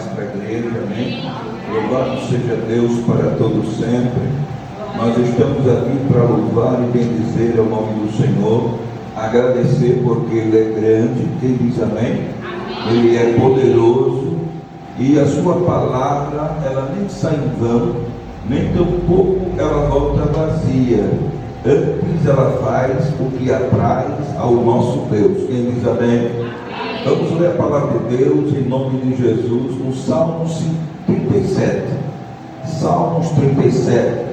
paz para a igreja, amém? Louvado seja Deus para todo sempre. Nós estamos aqui para louvar e bendizer o nome do Senhor, agradecer porque Ele é grande, quem diz amém? Ele é poderoso e a sua palavra, ela nem sai em vão, nem tampouco ela volta vazia. Antes ela faz o que apraz ao nosso Deus. Quem diz amém? Vamos ler a palavra de Deus em nome de Jesus no Salmos 37. Salmos 37,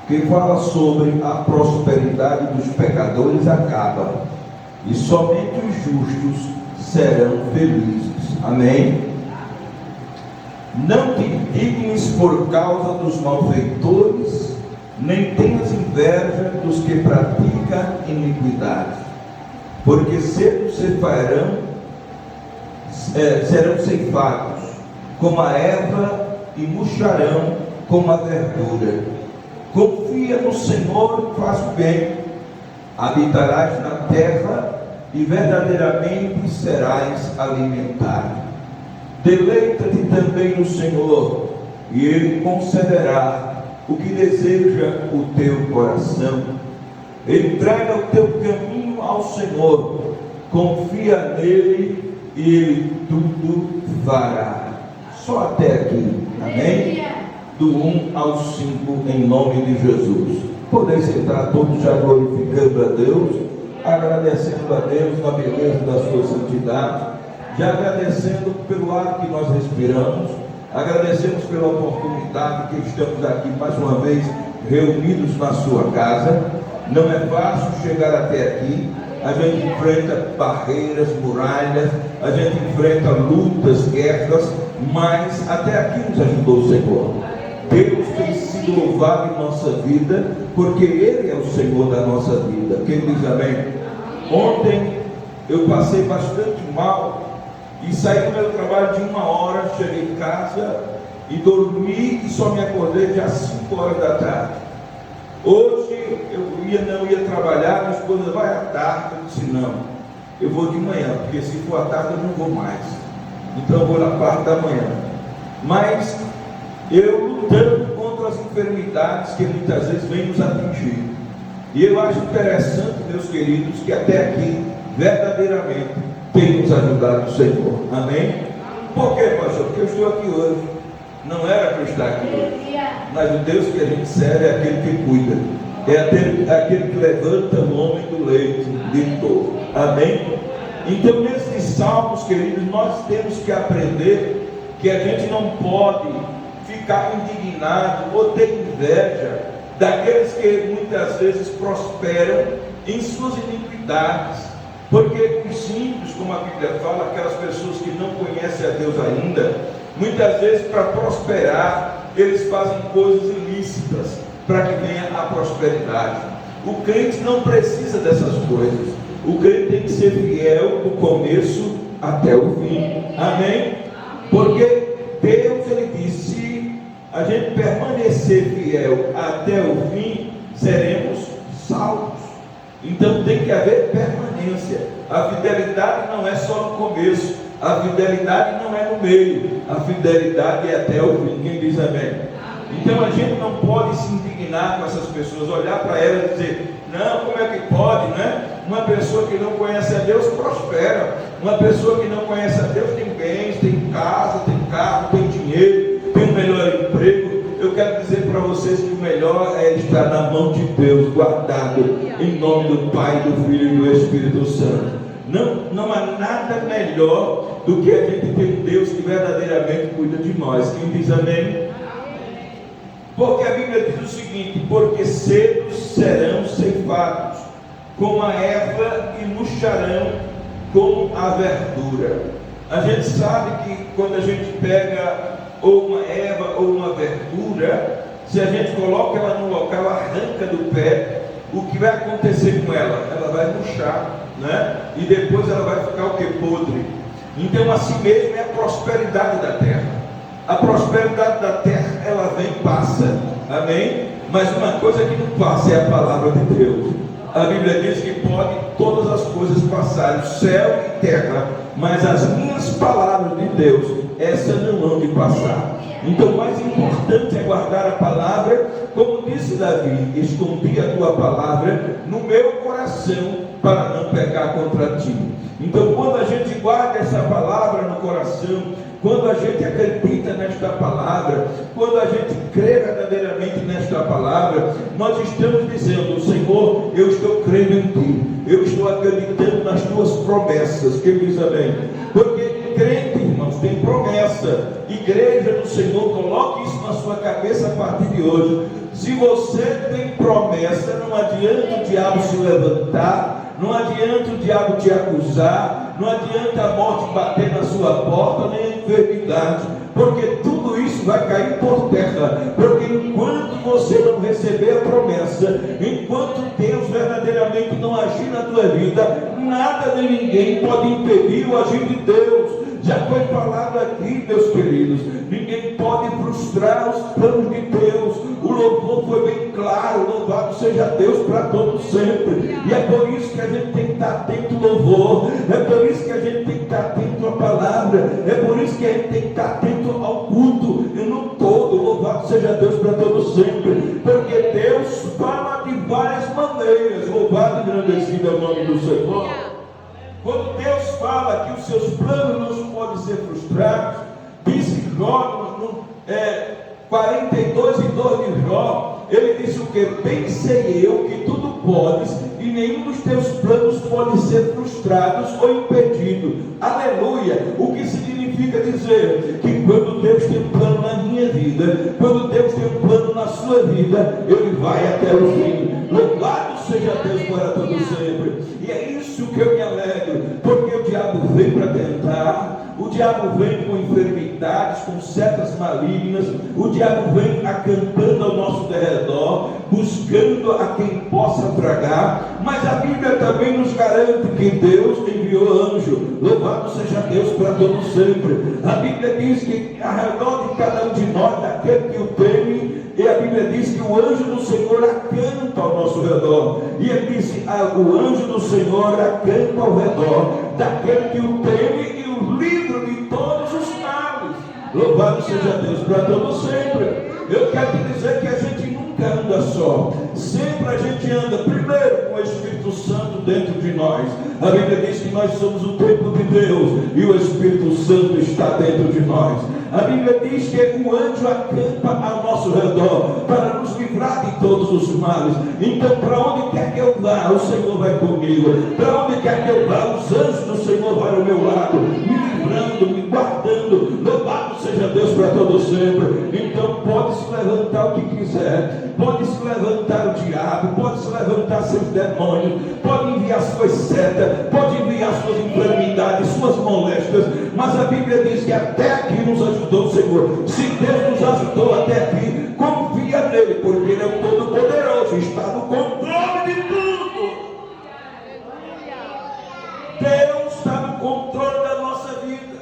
que fala sobre a prosperidade dos pecadores acaba, e somente os justos serão felizes. Amém? Não te indignes por causa dos malfeitores, nem tenhas inveja dos que praticam iniquidade, porque cedo serão ceifados como a erva e murcharão como a verdura. Confia no Senhor e faz o bem, habitarás na terra e verdadeiramente serás alimentado. Deleita-te também no Senhor, e Ele concederá o que deseja o teu coração. Entrega o teu caminho ao Senhor, confia nele e Ele tudo fará. Só até aqui, amém? Do 1 ao 5, em nome de Jesus. Podem sentar todos já glorificando a Deus, agradecendo a Deus na beleza da sua santidade, já agradecendo pelo ar que nós respiramos, agradecemos pela oportunidade que estamos aqui mais uma vez reunidos na sua casa. Não é fácil chegar até aqui, a gente enfrenta barreiras, muralhas, a gente enfrenta lutas, guerras, mas até aqui nos ajudou o Senhor. Deus tem sido louvado em nossa vida, porque Ele é o Senhor da nossa vida. Quem diz amém? Ontem eu passei bastante mal e saí do meu trabalho de 1h, cheguei em casa e dormi e só me acordei já às 5h da tarde. Hoje eu não ia trabalhar, minha esposa vai à tarde. Eu disse não, eu vou de manhã, porque se for à tarde eu não vou mais, então eu vou na parte da manhã. Mas eu lutando contra as enfermidades que muitas vezes vêm nos atingir. E eu acho interessante, meus queridos, que até aqui verdadeiramente tem nos ajudado o Senhor. Amém? Por quê, pastor? Porque eu estou aqui hoje. Não era para eu estar aqui hoje, mas o Deus que a gente serve é aquele que cuida, é aquele que levanta o homem do leito de dor. Amém? Então, nesses salmos, queridos, nós temos que aprender que a gente não pode ficar indignado ou ter inveja daqueles que muitas vezes prosperam em suas iniquidades, porque os ímpios, como a Bíblia fala, aquelas pessoas que não conhecem a Deus ainda, muitas vezes para prosperar eles fazem coisas ilícitas para que venha a prosperidade. O crente não precisa dessas coisas. O crente tem que ser fiel do começo até o fim. Amém? Porque Deus, Ele disse, se a gente permanecer fiel até o fim, seremos salvos. Então tem que haver permanência. A fidelidade não é só no começo, a fidelidade não é no meio, a fidelidade é até o fim. Quem diz amém? Então a gente não pode se indignar com essas pessoas, olhar para elas e dizer, não, como é que pode, né? Uma pessoa que não conhece a Deus prospera, uma pessoa que não conhece a Deus tem bens, tem casa, tem carro, tem dinheiro, tem um melhor emprego. Eu quero dizer para vocês que o melhor é estar na mão de Deus, guardado em nome do Pai, do Filho e do Espírito Santo. Não há nada melhor do que a gente ter um Deus que verdadeiramente cuida de nós. Quem diz amém? Porque a Bíblia diz o seguinte: porque cedo serão ceifados como a erva e murcharão como a verdura. A gente sabe que quando a gente pega ou uma erva ou uma verdura, se a gente coloca ela no local, arranca do pé, o que vai acontecer com ela? Ela vai murchar, né? E depois ela vai ficar o que? Podre. Então assim mesmo é a prosperidade da terra. A prosperidade da terra, ela vem e passa, amém? Mas uma coisa que não passa é a palavra de Deus. A Bíblia diz que pode todas as coisas passarem, céu e terra, mas as minhas palavras de Deus essa não hão de passar. Então o mais importante é guardar a palavra, como disse Davi: escondi a tua palavra no meu coração para não pecar contra ti. Então quando a gente guarda essa palavra no coração, quando a gente acredita nesta palavra, quando a gente crê verdadeiramente nesta palavra, nós estamos dizendo: Senhor, eu estou crendo em ti, eu estou acreditando nas tuas promessas. Quem diz amém? Porque crente, irmãos, tem promessa. Igreja do Senhor, coloque isso na sua cabeça a partir de hoje. Se você tem promessa, não adianta o diabo se levantar, não adianta o diabo te acusar, não adianta a morte bater na sua porta, nem a enfermidade, porque tudo isso vai cair por terra. Porque enquanto você não receber a promessa, enquanto Deus verdadeiramente não agir na tua vida, nada nem ninguém pode impedir o agir de Deus. Já foi falado aqui, meus queridos, ninguém pode frustrar os planos de Deus. O louvor foi bem claro: louvado seja Deus para todo sempre. E é por isso que a gente tem que estar atento ao louvor, é por isso que a gente tem que estar atento à palavra, é por isso que a gente tem que estar atento ao culto e no todo. Louvado seja Deus para todo sempre, porque Deus fala de várias maneiras. Louvado e engrandecido é o nome do Senhor. Quando Deus fala que os seus planos não podem ser frustrados, disse Jó, no 42 e 2 de Jó, ele disse o que? Bem sei eu que tudo podes, e nenhum dos teus planos pode ser frustrados ou impedido. Aleluia! O que significa dizer que quando Deus tem um plano na minha vida, quando Deus tem um plano na sua vida, Ele vai até o fim. Louvado seja Deus para todo sempre. E é isso que eu me alegro, porque o diabo vem para tentar, o diabo vem com enfermidades, com setas malignas, o diabo vem acampando ao nosso derredor, buscando a quem possa tragar. Mas a Bíblia também nos garante que Deus enviou anjo. Louvado seja Deus para todo sempre. A Bíblia diz que ao redor de cada um de nós, daquele que o teme, e a Bíblia diz que o anjo do Senhor acampa ao nosso redor. E ele disse: o anjo do Senhor acampa ao redor daquele que o teme e o livra de todos os males. Louvado seja Deus para todo sempre. Eu quero te dizer que a gente nunca anda só. Sempre a gente anda primeiro com o Espírito Santo dentro de nós. A Bíblia diz que nós somos o templo de Deus e o Espírito Santo está dentro de nós. A Bíblia diz que o anjo acampa ao nosso redor para nos livrar de todos os males. Então, para onde quer que eu vá, o Senhor vai comigo. Para onde quer que eu vá, os anjos do Senhor vão ao meu lado, me livrando, me guardando. Louvado seja Deus para todo sempre. Então, pode se levantar o que quiser, pode se levantar o diabo, pode se levantar seus demônios, pode enviar suas setas, pode enviar suas enfermidades, suas moléstias, mas a Bíblia diz que até aqui nos ajudou o Senhor. Se Deus nos ajudou até aqui, confia nele, porque Ele é o Todo-Poderoso, está no controle de tudo. Deus está no controle da nossa vida.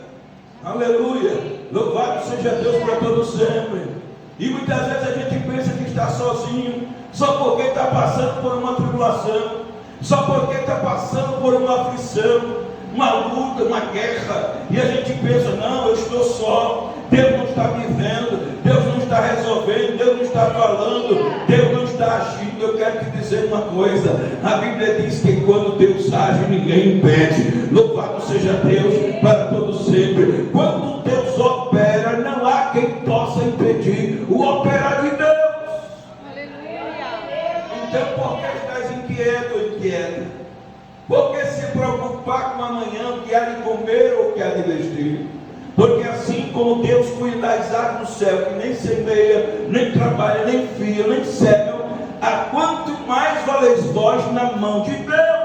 Aleluia! Louvado seja Deus para todo sempre. E muitas vezes a gente pensa que está sozinho, só porque está passando por uma tribulação, só porque está passando por uma aflição, uma luta, uma guerra, e a gente pensa: não, eu estou só, Deus não está me vendo, Deus não está resolvendo, Deus não está falando, Deus não está agindo. Eu quero te dizer uma coisa: a Bíblia diz que quando Deus age, ninguém impede. Louvado seja Deus para todo sempre. Quando Deus opera, não há quem possa impedir o operar de Deus. Então, por que estás inquieto ou inquieta? Por que se preocupar com amanhã, o que há de comer ou o que há de vestir? Porque assim como Deus cuida das aves do céu, que nem semeia, nem trabalha, nem fia, nem cega, a quanto mais valeis vós na mão de Deus.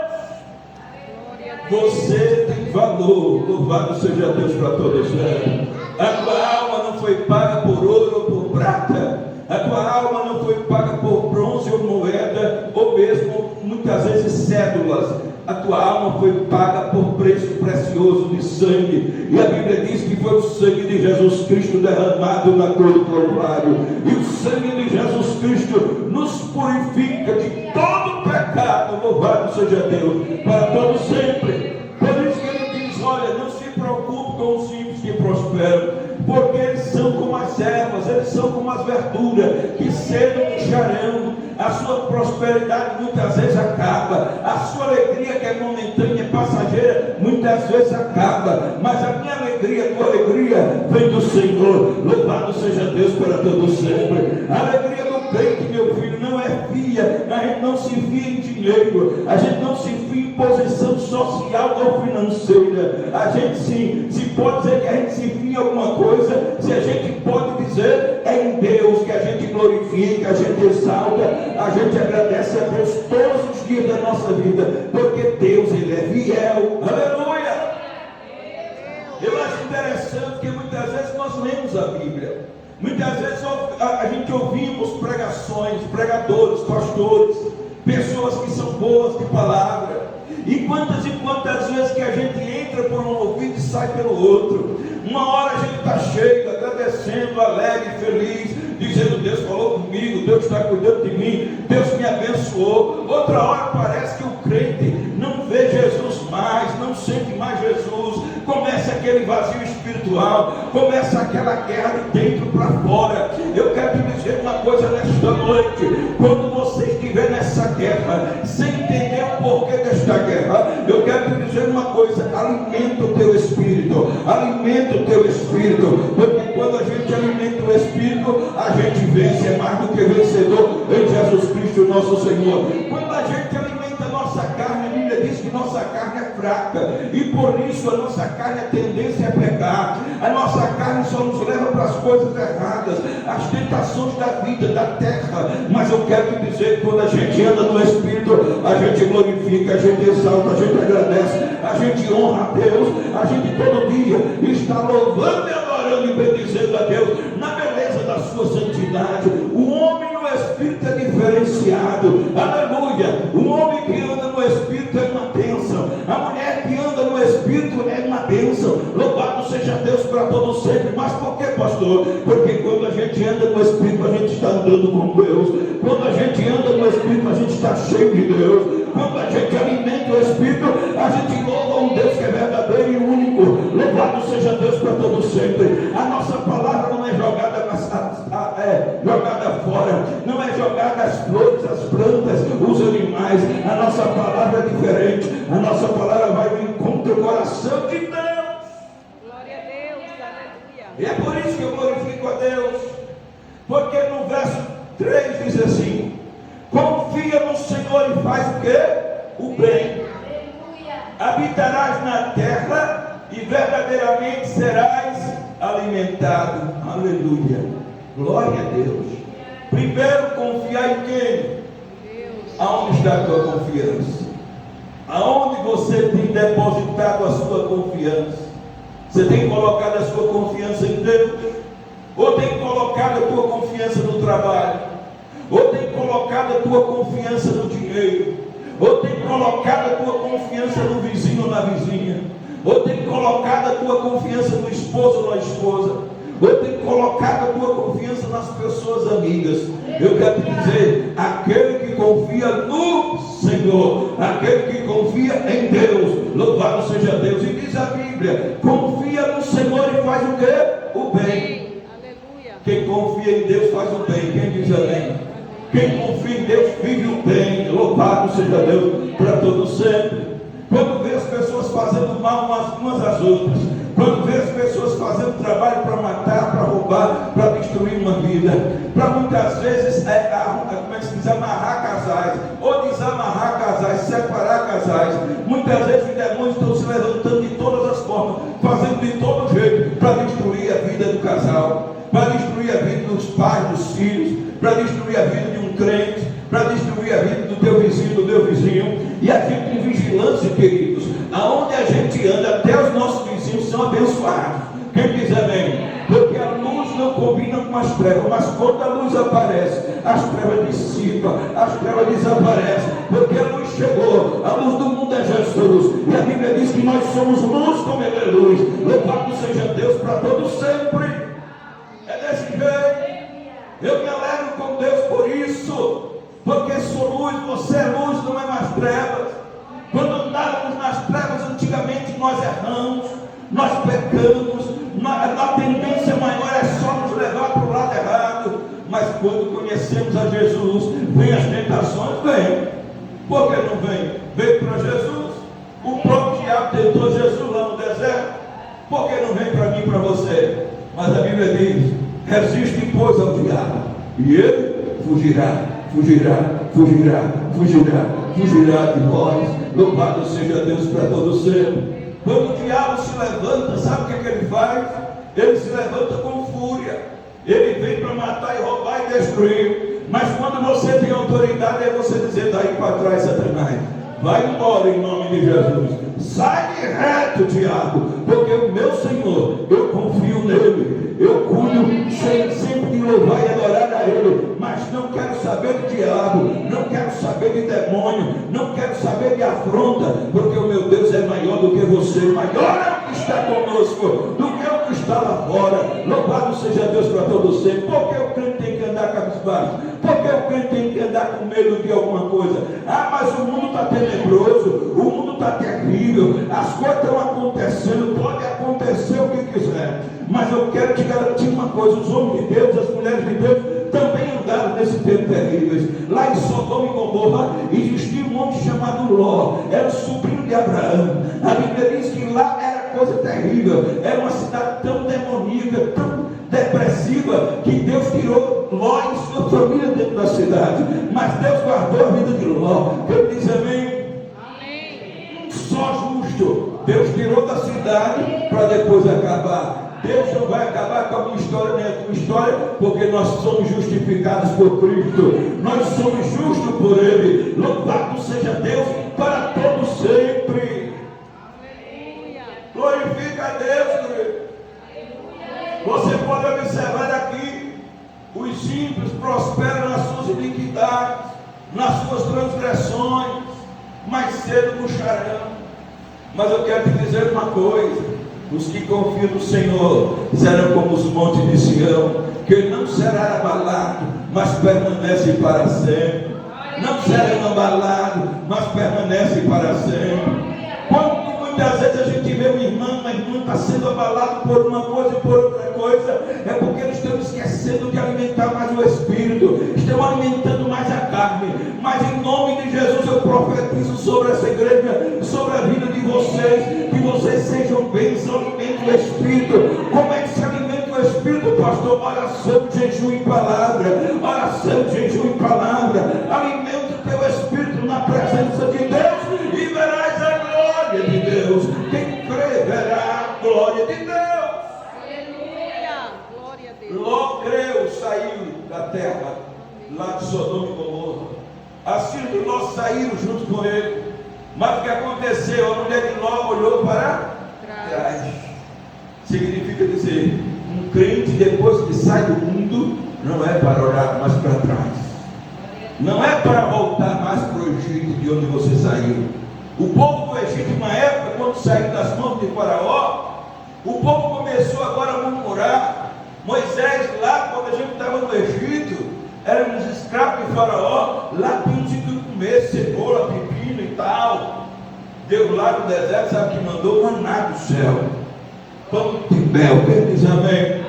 Você tem valor. Louvado seja Deus para todos sempre. A tua alma não foi paga por ouro ou por prata. A tua alma não foi paga por bronze ou moeda, ou mesmo muitas vezes cédulas. A tua alma foi paga por preço precioso de sangue. E a Bíblia diz que foi o sangue de Jesus Cristo derramado na cruz do Calvário. E o sangue de Jesus Cristo nos purifica de todo pecado. Louvado seja Deus para todo sempre. Por isso que ele diz: olha, não se preocupe com os simples que prosperam, porque eles são como as ervas, eles são como as verduras, que cedo murcharão. A sua prosperidade muitas vezes acaba, a sua alegria, que é momentânea, é passageira, muitas vezes acaba, mas a minha alegria, a tua alegria vem do Senhor. Louvado seja Deus para todo sempre. A alegria do crente, meu filho, não é fia, a gente não se fia em dinheiro, a gente não se fia em posição social ou financeira. A gente se pode dizer que a gente se fia em alguma coisa, se a gente pode dizer, é em Deus que a gente glorifica, a gente exalta, a gente agradece a Deus todos os dias da nossa vida, porque Deus, Ele é fiel. Aleluia! Eu acho interessante que muitas vezes nós lemos a Bíblia, muitas vezes a gente ouvimos pregações, pregadores, pastores, pessoas que são boas de palavra, e quantas vezes que a gente entra por um ouvido e sai pelo outro. Uma hora a gente está cheio, agradecendo, alegre, feliz, dizendo: Deus falou comigo, Deus está cuidando de mim, Deus me abençoou. Outra hora parece que o crente não vê Jesus mais, não sente mais Jesus, começa aquele vazio espiritual, começa aquela guerra de dentro para fora. Eu quero te dizer uma coisa nesta noite: quando você estiver nessa guerra, sem entender o porquê desta guerra, eu quero te dizer uma coisa: alimenta o teu espírito, alimenta o teu espírito, porque quando a gente alimenta o espírito, a gente vence, é mais do que vencedor em Jesus Cristo nosso Senhor. Quando a gente alimenta a nossa carne, a Bíblia diz que nossa carne é fraca, e por isso a nossa carne, a tendência é pecar, a nossa carne só nos leva para as coisas erradas, as tentações da vida, da terra. Mas eu quero te dizer que quando a gente anda no Espírito, a gente glorifica, a gente exalta, a gente agradece, a gente honra a Deus, a gente todo dia está louvando e adorando e bendizendo a Deus na beleza da sua santidade. O homem no Espírito é diferenciado, aleluia. O homem que anda no Espírito é uma bênção, a mulher que anda no Espírito é uma bênção. Louvado seja Deus para todo sempre. Mas por que, pastor? Porque quando a gente anda no Espírito, a gente está andando com Deus. Quando a gente anda no Espírito, a gente está cheio de Deus. Quando a gente alimenta o Espírito, a gente louva um Deus que é verdadeiro e único. Louvado seja Deus para todo sempre. A nossa palavra não é jogada jogada fora, não é jogada as flores, as plantas, os animais. A nossa palavra é diferente. A nossa palavra vai no encontro do coração de Deus. Glória a Deus, aleluia. E é por isso que eu glorifico a Deus, porque no verso 3 diz assim: confia no Senhor e faz o quê? O bem. Habitarás na terra e verdadeiramente serás alimentado. Aleluia. Glória a Deus. Primeiro, confiar em quem? Deus. Aonde está a tua confiança? Aonde você tem depositado a sua confiança? Você tem colocado a sua confiança em Deus? Ou tem colocado a tua confiança no trabalho? Ou tem colocado a tua confiança no dinheiro? Ou tem colocado a tua confiança no vizinho ou na vizinha? Ou tem colocado a tua confiança no esposo ou na esposa? Ou tem colocado a tua confiança nas pessoas amigas? Eu quero te dizer: aquele que confia no Senhor, aquele que confia em Deus, louvado seja Deus. E diz a Bíblia: confia no Senhor e faz o quê? O bem. Aleluia. Quem confia em Deus faz o bem. Quem diz amém? Quem confia em Deus vive o bem. Louvado seja Deus para todo sempre. Quando vê as pessoas fazendo mal umas às outras, quando vê as pessoas fazendo trabalho para matar, para roubar, para destruir uma vida, para muitas vezes como é que se diz, amarrar casais, ou desamarrar casais, separar casais. Muitas vezes os demônios estão se levantando de todas as formas, fazendo de todo jeito para destruir a vida do casal, para destruir a vida dos pais, dos filhos, para destruir a vida de um crente, para destruir a vida do teu vizinho, do meu vizinho. E a gente em vigilância, queridos, aonde a gente anda, até os nossos vizinhos são abençoados. Quem diz amém? Porque a luz não combina com as trevas, mas quando a luz aparece, as trevas dissipam, as trevas desaparecem, porque a luz chegou. A luz do mundo é Jesus, e a Bíblia diz que nós somos luz como Ele é luz. Louvado seja Deus para todo sempre. É desse jeito. Eu me alegro com Deus por isso, porque sou luz, você é luz, não é mais trevas. Quando andávamos nas trevas, antigamente nós erramos, nós pecamos, a tendência quando conhecemos a Jesus, vem as tentações? Vem. Por que não vem? Veio para Jesus. O próprio diabo tentou Jesus lá no deserto. Por que não vem para mim e para você? Mas a Bíblia diz: resiste, pois, ao diabo, e ele fugirá, fugirá, fugirá, fugirá, fugirá de vós. Louvado seja Deus para todo sempre. Quando o diabo se levanta, sabe o que ele faz? Ele se levanta com fúria. Ele vem para matar e roubar e destruir. Mas quando você tem autoridade, é você dizer: daí para trás, Satanás, vai embora em nome de Jesus. Sai de reto, diabo, porque o meu Senhor, eu confio nele. Eu cuido sempre de louvar e adorar a ele. Mas não quero saber de diabo, não quero saber de demônio, não quero saber de afronta, porque o meu Deus é maior do que você. Maior é o que está conosco do que o que está lá fora. Louvado seja Deus para todos sempre. Porque o crente tem que andar cabisbaixo? Porque o crente tem que andar com medo de alguma coisa? Ah, mas o mundo está tenebroso, o mundo está terrível, as coisas estão acontecendo, pode acontecer o que quiser. Mas eu quero te garantir uma coisa: os homens de Deus, as mulheres de Deus também andaram nesse tempo terríveis. Lá em Sodoma e Gomorra existia um homem chamado Ló, era o sobrinho de Abraão. A Bíblia diz que lá era coisa terrível, era uma cidade tão demoníaca, tão depressiva, que Deus tirou Ló e sua família dentro da cidade. Mas Deus guardou a vida de Ló. Ele diz amém? Amém. Só justo Deus tirou da cidade para depois acabar. Deus não vai acabar com a minha história nem a tua história, porque nós somos justificados por Cristo, nós somos justos por Ele. Louvado seja Deus para todo sempre. Aleluia. Glorifica a Deus, querido. Você pode observar daqui: os ímpios prosperam nas suas iniquidades, nas suas transgressões, mais cedo murcharão. Mas eu quero te dizer uma coisa: os que confiam no Senhor serão como os montes de Sião, que não será abalado, mas permanece para sempre. Não serão abalados, mas permanece para sempre. Quando muitas vezes a gente vê uma irmã está sendo abalado por uma coisa e por outra coisa, é porque eles estão esquecendo de alimentar mais o Espírito, estão alimentando mais a carne. Mas em nome de Jesus eu profetizo sobre essa igreja, sobre a vida de vocês, que vocês sejam bênçãos, alimentem o Espírito. Como é que se alimenta o Espírito, pastor? Oração, jejum e palavra. Oração, jejum e palavra. Alimenta o teu Espírito na presença de Deus e verás a glória de Deus. Quem crê verá a glória de Deus. Aleluia. Glória a Deus. Ló creu, saiu da terra, lá de Sodoma e Gomorra. As filhas de Ló saíram junto com ele. Mas o que aconteceu? A mulher de Ló olhou para trás. Significa dizer, um crente depois que sai do mundo, não é para olhar mais para trás. Não é para voltar mais para o Egito, de onde você saiu. O povo do Egito, na época, quando saiu das mãos de Faraó, o povo começou agora a murmurar. Moisés, lá quando a gente estava no Egito, éramos escravos de Faraó, lá tínhamos que comer cebola, pepino e tal. Deus lá no deserto, sabe que mandou? Maná do céu, pão de mel. Quem diz amém?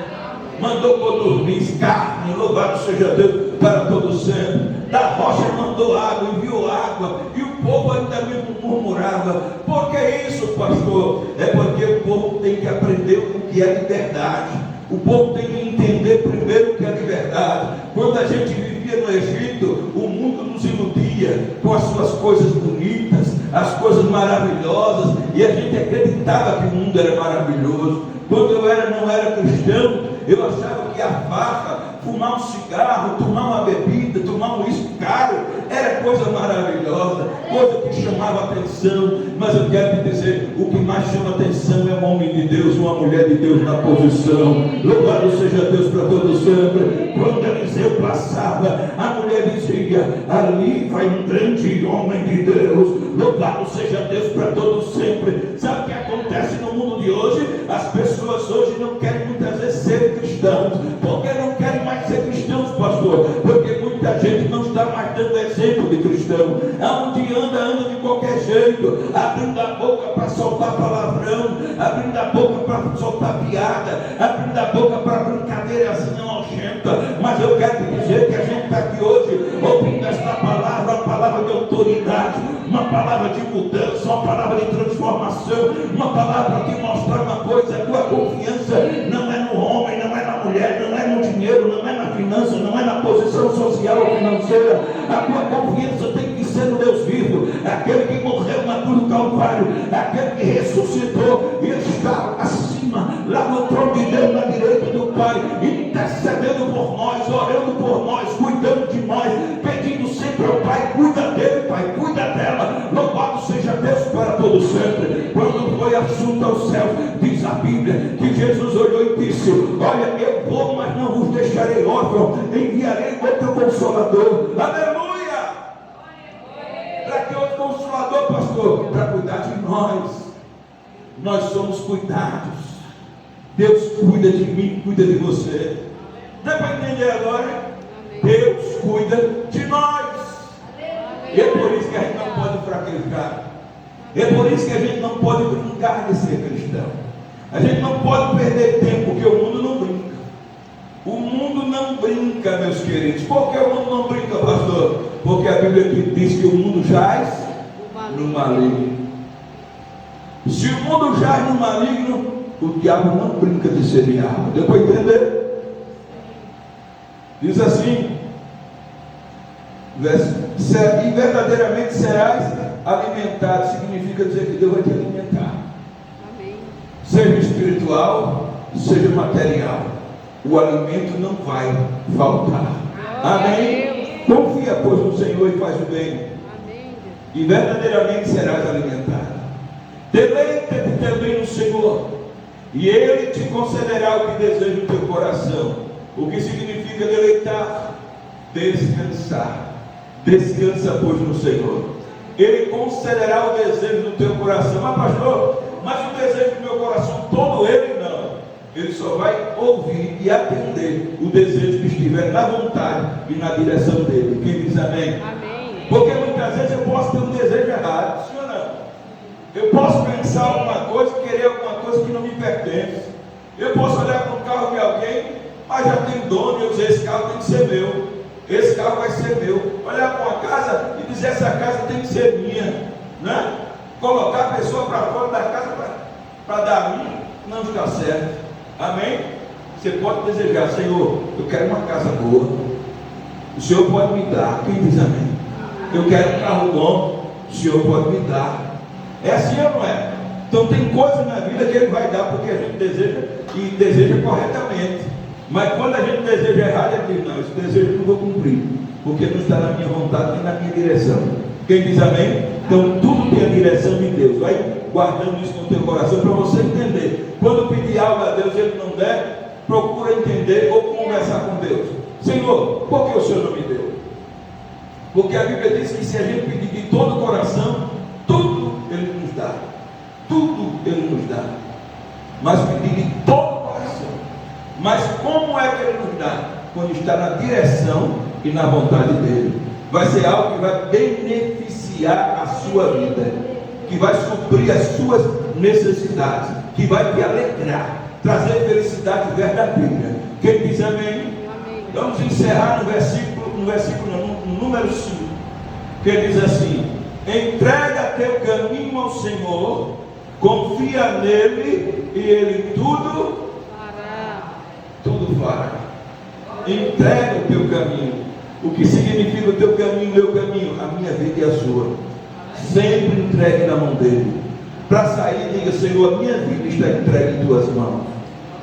Mandou codorniz, carne, louvado seja Deus para todo sempre. Da rocha mandou água, enviou água, e o povo ainda mesmo murmurava. Por que isso, pastor? É porque o povo tem que aprender o que é liberdade. O povo tem que entender primeiro o que é liberdade. Quando a gente vivia no Egito, o mundo nos iludia com as suas coisas bonitas, as coisas maravilhosas, e a gente acreditava que o mundo era maravilhoso. Quando eu não era cristão, eu achava que a farra, fumar um cigarro, tomar uma bebida, tomar um uísque caro, era coisa maravilhosa, coisa que chamava atenção. Mas eu quero te dizer, o que mais chama atenção é um homem de Deus, uma mulher de Deus na posição. Louvado seja Deus para todo sempre. Quando Eliseu passava, a mulher dizia: ali vai um grande homem de Deus. Louvado seja Deus para todo sempre. Sabe o que acontece no mundo de hoje? As pessoas hoje não querem muitas vezes ser cristãos. Por que não querem mais ser cristãos, pastor? Porque muita gente não está mais dando exemplo de cristão. Aonde anda de qualquer jeito. doido, abrindo a boca para soltar palavrão, abrindo a boca para soltar piada, abrindo a boca para brincadeirazinha nojenta. Mas eu quero te dizer que a gente está aqui hoje ouvindo esta palavra, uma palavra de autoridade, uma palavra de mudança, uma palavra de transformação, uma palavra para te mostrar uma coisa: a tua confiança não é no homem, não é na mulher, não é no dinheiro, não é na finança, não é na posição social ou financeira. A tua confiança tem que ser no Deus vivo, aquele que morreu na cruz do Calvário, aquele que ressuscitou e está acima, lá no trono de Deus, na direita do Pai, intercedendo por nós, orando por nós, cuidando de nós, pedindo sempre ao Pai: cuida dele, Pai, cuida dela. Louvado seja Deus para todo sempre. Quando foi assunto ao céu, diz a Bíblia que Jesus olhou e disse: olha, eu vou, mas não vos deixarei órfãos, enviarei outro Consolador. Aleluia! Para que outro Consolador, pastor? Para cuidar de nós. Nós somos cuidados. Deus cuida de mim, cuida de você. Dá para entender agora? Deus cuida de nós. E é por isso que a gente não pode fraquejar. É por isso que a gente não pode brincar de ser cristão. A gente não pode perder tempo, porque o mundo não brinca. O mundo não brinca, meus queridos. Por que o mundo não brinca, pastor? Porque a Bíblia diz que o mundo jaz no maligno. Se o mundo jaz no maligno, o diabo não brinca de semear. Deu para entender? Diz assim: e verdadeiramente serás alimentado. Significa dizer que Deus vai te alimentar. Amém. Seja espiritual, seja material, o alimento não vai faltar. Amém? Confia, pois, no Senhor e faz o bem. Amém. E verdadeiramente serás alimentado. Deleita-te também no Senhor, e Ele te concederá o que deseja o teu coração. O que significa deleitar? Descansar. Descansa, pois, no Senhor. Ele concederá o desejo do teu coração. Mas, pastor, mas o desejo do meu coração, todo ele não. Ele só vai ouvir e atender o desejo que estiver na vontade e na direção dele. Quem diz amém? Amém. Porque muitas vezes eu posso ter um desejo errado, sim ou não? Eu posso pensar alguma coisa, querer alguma coisa que não me pertence. Eu posso olhar para um carro de alguém, mas já tem dono, e eu dizer: esse carro tem que ser meu, esse carro vai ser meu. Olhar para uma casa e dizer: essa casa tem que ser minha, né? Colocar a pessoa para fora da casa para dar a mim, não está certo. Amém? Você pode desejar: Senhor, eu quero uma casa boa, o Senhor pode me dar. Quem diz amém? Eu quero um carro bom, o Senhor pode me dar. É assim ou não é? Então tem coisas na vida que Ele vai dar porque a gente deseja, e deseja corretamente. Mas quando a gente deseja errado, Ele diz: não, esse desejo eu não vou cumprir, porque não está na minha vontade nem na minha direção. Quem diz amém? Então tudo tem a direção de Deus. Vai guardando isso no teu coração para você entender. Quando pedir algo a Deus e Ele não der, procura entender ou conversar com Deus. Senhor, por que o Senhor não me deu? Porque a Bíblia diz que se a gente pedir de todo o coração, tudo Ele nos dá. Tudo Ele nos dá. Mas pedir de todo o coração. Mas como é que Ele nos dá? Quando está na direção e na vontade dEle. Vai ser algo que vai beneficiar a sua vida, que vai suprir as suas necessidades, que vai te alegrar, trazer felicidade verdadeira. Quem diz amém? Amém. Vamos encerrar no número 5, que diz assim: entrega teu caminho ao Senhor, confia nele e Ele tudo fará. Entrega o teu caminho. O que significa o teu caminho, meu caminho? A minha vida e a sua. Sempre entregue na mão dele. Para sair, diga: Senhor, a minha vida está entregue em tuas mãos.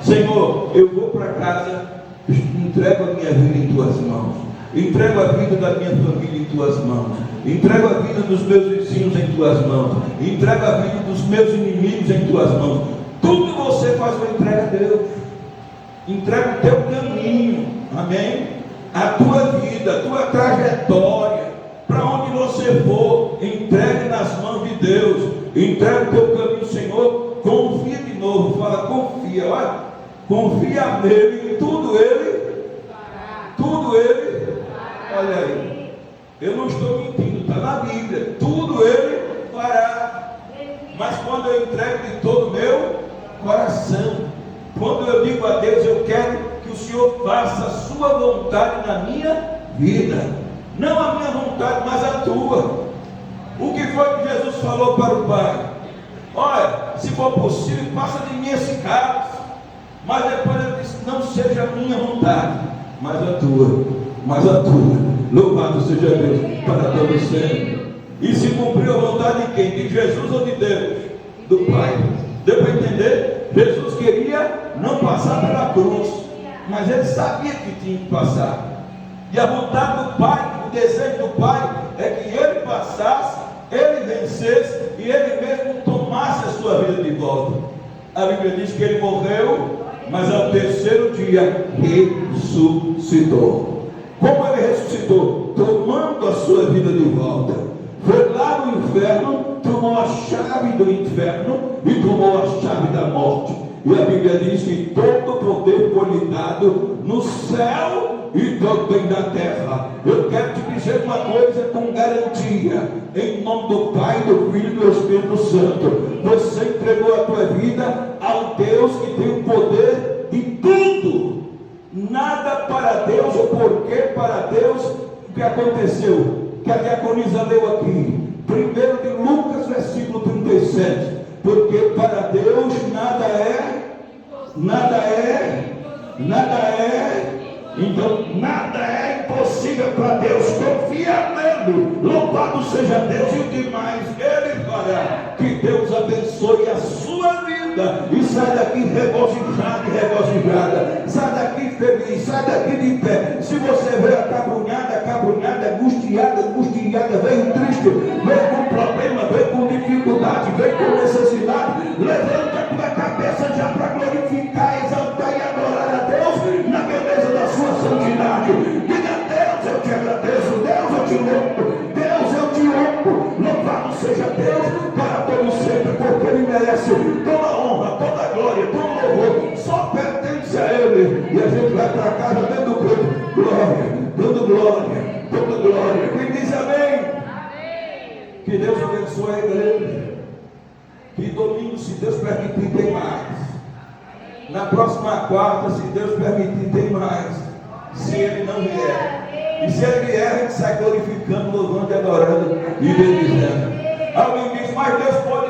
Senhor, eu vou para casa, entrego a minha vida em tuas mãos. Entrego a vida da minha família em tuas mãos. Entrego a vida dos meus vizinhos em tuas mãos. Entrego a vida dos meus inimigos em tuas mãos. Tudo que você faz, eu entrego a Deus. Entrega o teu caminho. Amém? A tua vida, a tua trajetória, para onde você for, entregue nas mãos de Deus. Entregue o teu caminho, Senhor. Confia de novo, fala: confia, olha, confia nele, tudo ele, olha aí, eu não estou mentindo, está na Bíblia, tudo ele fará. Mas quando eu entrego de todo o meu coração, quando eu digo a Deus, eu quero que o Senhor faça a sua vontade na minha vida, não a minha vontade, mas a tua. O que foi que Jesus falou para o Pai? Olha, se for possível, passa de mim esse cálice. Mas depois ele disse, não seja a minha vontade, mas a tua, mas a tua. Louvado seja Deus para todo sempre. E se cumpriu a vontade de quem? De Jesus ou de Deus? Do Pai. Deu para entender? Jesus queria não passar pela cruz, mas ele sabia que tinha que passar. E a vontade do Pai, o desejo do Pai, é que ele passasse, ele vencesse e ele mesmo tomasse a sua vida de volta. A Bíblia diz que ele morreu, mas ao terceiro dia ressuscitou. Como ele ressuscitou? Tomando a sua vida de volta. Foi lá no inferno, tomou a chave do inferno e tomou a chave da morte. E a Bíblia diz que todo o poder foi lhe dado no céu e também na terra. Eu quero te dizer uma coisa com garantia, em nome do Pai, do Filho e do Espírito Santo. Você entregou a tua vida ao Deus que tem o poder de tudo. Nada para Deus, o porquê para Deus. O que aconteceu? Que a diaconisa leu aqui, 1 de Lucas, versículo 37. Porque para Deus nada é, então nada é impossível para Deus. Confia nele, louvado seja Deus, e o demais ele fará. Que Deus abençoe a sua vida e sai daqui regozijado e regozijada, sai daqui feliz, sai daqui de pé. Se você veio acabrunhada, angustiada, veio triste, veio com problema, veio com dificuldade, veio com necessidade, levanta a tua cabeça já para glorificar, exaltar e adorar a Deus na beleza da sua santidade. Diga: Deus, eu te agradeço, Deus, eu te louvo, Deus, eu te honro. Louvado seja Deus para todo sempre, porque ele merece toda a honra, toda a glória, todo o louvor, só pertence a ele. E a gente vai para casa dando glória, dando glória, dando glória. Quem diz amém? Que Deus abençoe a igreja. Que domingo, se Deus permitir, tem mais. Na próxima quarta, se Deus permitir, tem mais. Se ele não vier. E se ele vier, a gente sai glorificando, louvando e adorando e bendizendo. Alguém diz, mas Deus pode